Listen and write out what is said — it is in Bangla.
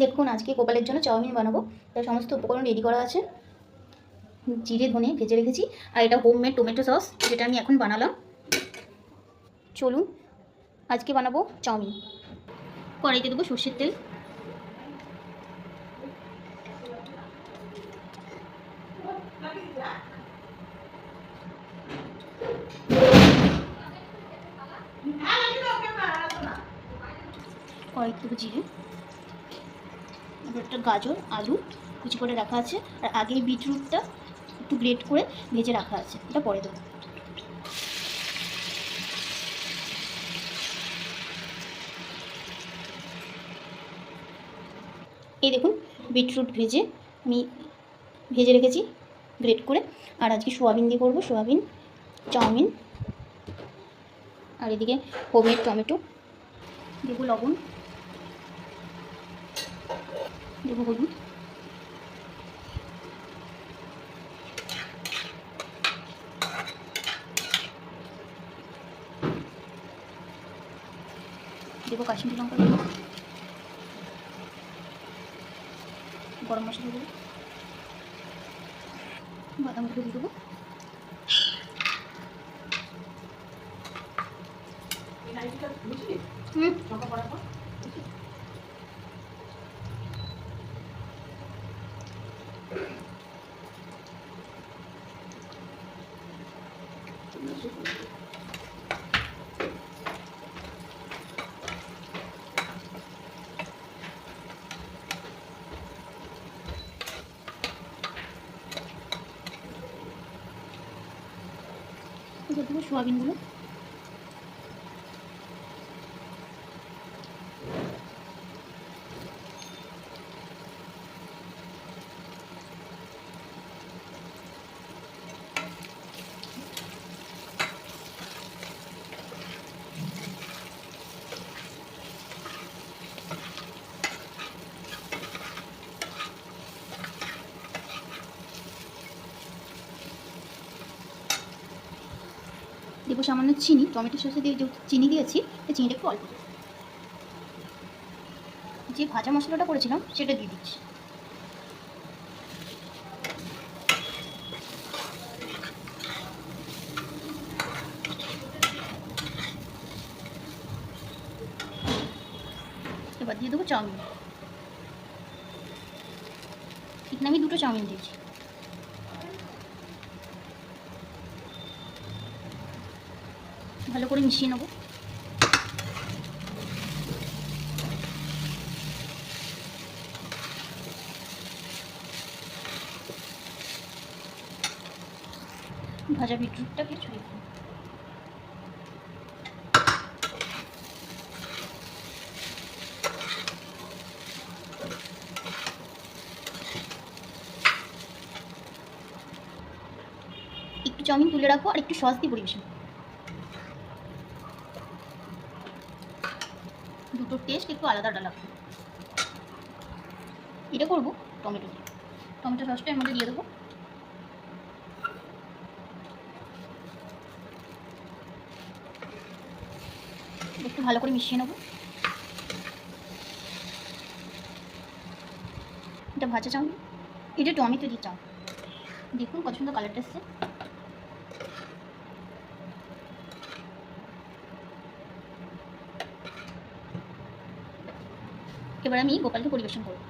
দেখুন আজকে গোপালের জন্য চাউমিন বানাবো। তার সমস্ত উপকরণ রেডি করা আছে। জিরে ধনে ভেজে রেখেছি, আর এটা হোমমেড টমেটো সস যেটা আমি এখন বানালাম। চলুন আজকে বানাবো চাউমিন। কড়াইতে দেবো সর্ষের তেল, কড়াইতে দেবো জিরে, একটা গাজর আলু কুচি করে রাখা আছে, আর আগে বিটরুটটা একটু গ্রেট করে ভেজে রাখা আছে, এটা পরে দেবো। এই দেখুন বিটরুট আমি ভেজে রেখেছি গ্রেট করে। আর আজকে সোয়াবিন দিয়ে করবো, সোয়াবিন চাউমিন। আর এদিকে হোমমেড টমেটো, দেবো লবণ, দেবো হলুদ, দেবো কাশ্মীরি লঙ্কা, দেবো গরম মশলা, দেবো বাদাম দিয়ে দেবো, দেবো সোয়াবিনগুলো। দেবো সামান্য চিনি, টমেটো সসে দিয়ে যে চিনি দিয়েছি, চিনিটা একটু অল্প। যে ভাজা মশলাটা করেছিলাম সেটা দিয়ে দিচ্ছি। এবার দিয়ে দেবো চাউমিন। এখানে আমি 2টো চাউমিন দিয়েছি। ভালো করে মিশিয়ে নেবো। ভাজা বিটরুটটাকে ছড়িয়ে দেবো। একটু চাউমিন তুলে রাখবো আর একটু সস দিয়ে পরিবেশন। দুটোর টেস্ট একটু আলাদা লাগবে। এটা করবো টমেটো দিয়ে। টমেটো সসটা এর মধ্যে দিয়ে দেবো। একটু ভালো করে মিশিয়ে নেবো। এটা ভাজা চাউমিন, এটা টমেটো দিয়ে চাউমিন। দেখুন কত সুন্দর কালারটা এসছে। এবার আমি গোপালকে পরিবেশন করবো।